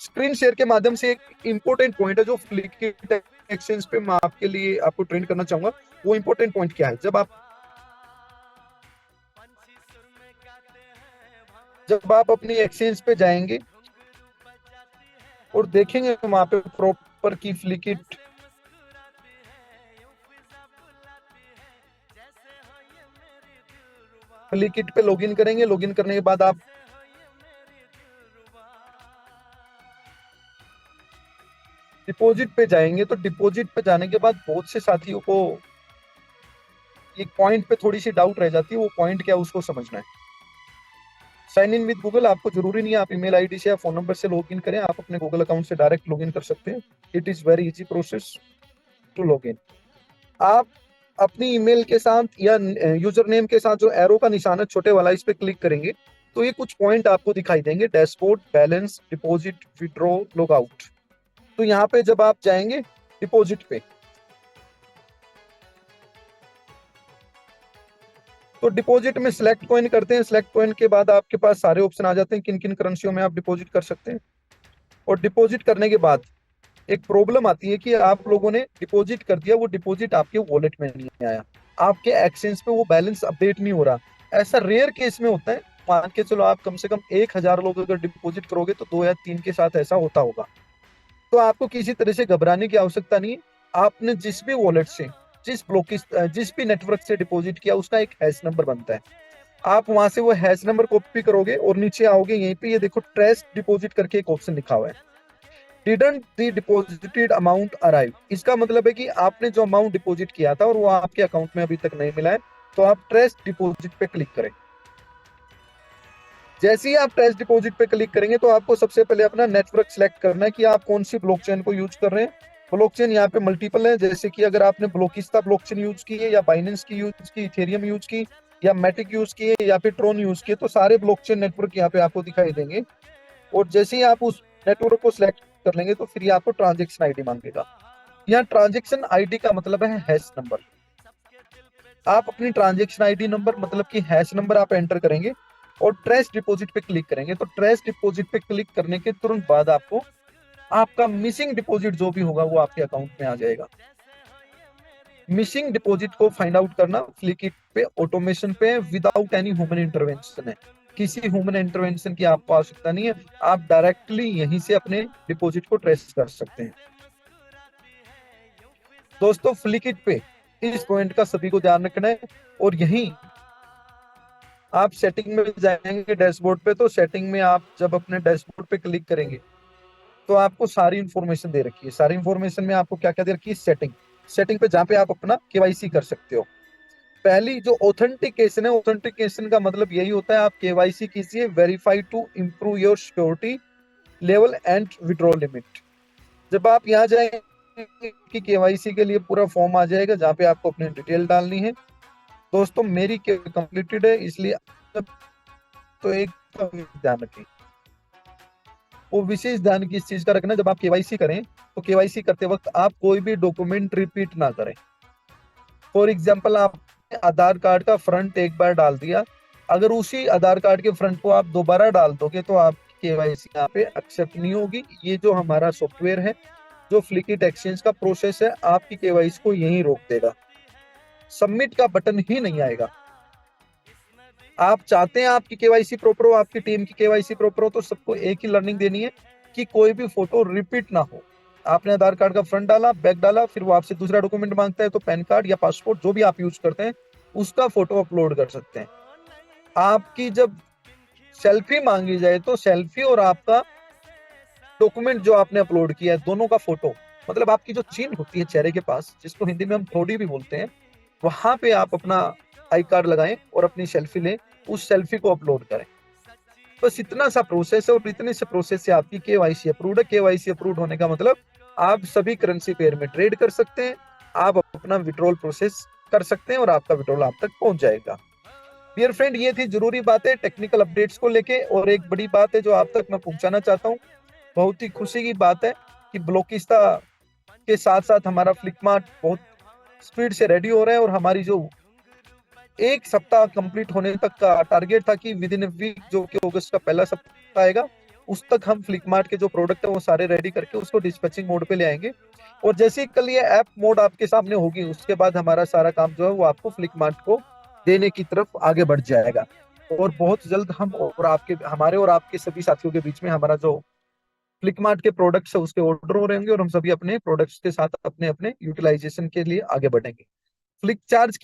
Screen share के माध्यम से एक इंपॉर्टेंट पॉइंट है जो फ्लिकिट एक्सचेंज पे मैं आपके लिए आपको ट्रेन करना चाहूंगा। वो इंपॉर्टेंट पॉइंट क्या है, जब आप अपनी एक्सचेंज पे जाएंगे और देखेंगे वहां पे प्रॉपर की फ्लिकिट पे लॉगिन करेंगे। लॉगिन करने के बाद आप डिपॉजिट पे जाएंगे। तो डिपॉजिट पे जाने के बाद बहुत से साथियों को एक पॉइंट पे थोड़ी सी डाउट रह जाती है। वो पॉइंट क्या है उसको समझना है। साइन इन विद गूगल, आपको जरूरी नहीं है आप ईमेल आईडी से या फोन नंबर से लॉगिन करें, आप अपने गूगल अकाउंट से डायरेक्ट लॉगिन कर सकते हैं। It is very easy process to login. आप अपनी ईमेल के साथ या यूजर नेम के साथ जो एरो का निशान है छोटे वाला, इस पे क्लिक करेंगे तो ये कुछ पॉइंट आपको दिखाई देंगे, dashboard, balance, deposit, withdraw, log out. तो यहाँ पे जब आप जाएंगे डिपॉजिट पे, तो डिपॉजिट में सिलेक्ट कॉइन करते हैं। सिलेक्ट कॉइन के बाद आपके पास सारे ऑप्शन आ जाते हैं किन किन करेंसियों में आप डिपॉजिट कर सकते हैं। और डिपॉजिट करने के बाद एक प्रॉब्लम आती है कि आप लोगों ने डिपॉजिट कर दिया, वो डिपॉजिट आपके वॉलेट में नहीं आया, आपके एक्सचेंज पे वो बैलेंस अपडेट नहीं हो रहा। ऐसा रेयर केस में होता है। मान के चलो आप कम से कम 1,000 लोग अगर डिपॉजिट करोगे तो 2 या 3 के साथ ऐसा होता होगा। तो आपको किसी तरह से घबराने की आवश्यकता नहीं है। आपने जिस भी वॉलेट से, जिस भी नेटवर्क से डिपॉजिट किया उसका एक हैश नंबर बनता है। आप वहां से वो हैश नंबर कॉपी करोगे और नीचे आओगे, यहीं पे ये देखो ट्रेस डिपॉजिट करके एक ऑप्शन लिखा हुआ है, didn't the deposited amount arrive. इसका मतलब है कि आपने जो अमाउंट डिपॉजिट किया था और वो आपके अकाउंट में अभी तक नहीं मिला है। तो आप ट्रेस डिपॉजिट पे क्लिक करें। जैसे ही आप ट्रेस डिपॉजिट पे क्लिक करेंगे तो आपको सबसे पहले अपना नेटवर्क सेलेक्ट करना है कि आप कौन सी ब्लॉकचेन को यूज कर रहे हैं। ब्लॉकचेन यहाँ पे मल्टीपल है, जैसे कि अगर आपने ब्लॉकिस्ता ब्लॉकचेन यूज की है या बाइनेंस की यूज की, इथेरियम यूज की या मैटिक यूज की है या फिर ट्रोन यूज की है, तो सारे ब्लॉकचेन नेटवर्क यहाँ पे आपको दिखाई देंगे। और जैसे ही आप उस नेटवर्क को सिलेक्ट कर लेंगे तो फिर ये आपको ट्रांजेक्शन आईडी मांगेगा। यहाँ ट्रांजेक्शन आईडी का मतलब है हैश नंबर। आप अपनी ट्रांजेक्शन आईडी नंबर मतलब कि हैश नंबर आप एंटर करेंगे और ट्रेस डिपॉजिट पे क्लिक करेंगे। तो ट्रेस डिपॉजिट पे क्लिक करने के तुरंत बाद आपको आपका मिसिंग डिपॉजिट जो भी होगा वो आपके अकाउंट में आ जाएगा। मिसिंग डिपॉजिट को फाइंड आउट करना फ्लिकिट पे ऑटोमेशन पे विदाउट एनी ह्यूमन इंटरवेंशन है। किसी ह्यूमन इंटरवेंशन की आपको आवश्यकता नहीं है, आप डायरेक्टली यहीं से अपने डिपॉजिट को ट्रेस कर सकते हैं। दोस्तों फ्लिकिट पे इस पॉइंट का सभी को ध्यान रखना है। और यहीं आप सेटिंग में जाएंगे डैशबोर्ड पे, तो सेटिंग में आप जब अपने डैशबोर्ड पे क्लिक करेंगे तो आपको सारी इंफॉर्मेशन दे रखी है। सारी इंफॉर्मेशन में आपको क्या क्या दे रखी है, सेटिंग। सेटिंग पे जहाँ पे आप अपना केवाईसी कर सकते हो। पहली जो ऑथेंटिकेशन है, ऑथेंटिकेशन का मतलब यही होता है आप केवाईसी कीजिए, verify to improve your security level and withdraw limit. जब आप यहाँ जाएंगे कि केवाईसी के लिए पूरा फॉर्म आ जाएगा जहाँ पे आपको अपनी डिटेल डालनी है। दोस्तों मेरी कंप्लीटेड है, इसलिए तो एक ध्यान रखें। वो विशेष ध्यान किस चीज का रखना, जब आप केवाईसी करें तो केवाईसी करते वक्त आप कोई भी डॉक्यूमेंट रिपीट ना करें। फॉर एग्जाम्पल आपने आधार कार्ड का फ्रंट एक बार डाल दिया, अगर उसी आधार कार्ड के फ्रंट को आप दोबारा डाल दोगे तो आपकी केवाईसी यहाँ पे एक्सेप्ट नहीं होगी। ये जो हमारा सॉफ्टवेयर है, जो फ्लिकिट एक्सचेंज का प्रोसेस है, आपकी केवाईसी को यहीं रोक देगा। सबमिट का बटन ही नहीं आएगा। आप चाहते हैं आपकी केवाईसी प्रॉपर हो, आपकी टीम की केवाईसी प्रॉपर हो, तो सबको एक ही लर्निंग देनी है कि कोई भी फोटो रिपीट ना हो। आपने आधार कार्ड का फ्रंट डाला, बैक डाला, फिर वो आपसे दूसरा डॉक्यूमेंट मांगता है तो पैन कार्ड या पासपोर्ट जो भी आप यूज करते हैं उसका फोटो अपलोड कर सकते हैं। आपकी जब सेल्फी मांगी जाए तो सेल्फी और आपका डॉक्यूमेंट जो आपने अपलोड किया है दोनों का फोटो, मतलब आपकी जो चिन्ह होती है चेहरे के पास, जिसको हिंदी में हम थोड़ी भी बोलते हैं, वहां पे आप अपना आई कार्ड लगाएं और अपनी सेल्फी लें, उस सेल्फी को अपलोड करें। बस इतना सा प्रोसेस है और इतने से प्रोसेस से आपकी केवाईसी अप्रूव्ड है। केवाईसी अप्रूव्ड होने का मतलब आप सभी करेंसी पेयर में ट्रेड कर सकते हैं, आप अपना विड्रॉल प्रोसेस कर सकते हैं और आपका विड्रॉल आप तक पहुंच जाएगा। डियर फ्रेंड, ये थी जरूरी बातें टेक्निकल अपडेट्स को लेके। और एक बड़ी बात है जो आप तक मैं पहुंचाना चाहता हूँ, बहुत ही खुशी की बात है कि ब्लॉकिस्ता के साथ साथ हमारा फ्लिकमार्ट बहुत स्पीड से रेडी हो रहा है। और हमारी जो एक सप्ताह कंप्लीट होने तक का टारगेट था कि विद इन ए वीक, जो कि अगस्त का पहला सप्ताह आएगा, उस तक हम फ्लिपमार्ट के जो प्रोडक्ट है वो सारे रेडी करके उसको डिस्पैचिंग मोड पे ले आएंगे। और जैसे ही कल ये ऐप मोड आपके सामने होगी, उसके बाद हमारा सारा काम जो है वो आपको फ्लिपमार्ट को देने की तरफ आगे बढ़ जाएगा। और बहुत जल्द हम और आपके, हमारे और आपके सभी साथियों के बीच में हमारा जो फ्लिपमार्ट के प्रोडक्ट्स है उसके ऑर्डर हो रहे होंगे, और हम सभी अपने प्रोडक्ट्स के साथ अपने अपने यूटिलाइजेशन के लिए आगे बढ़ेंगे। Flick charge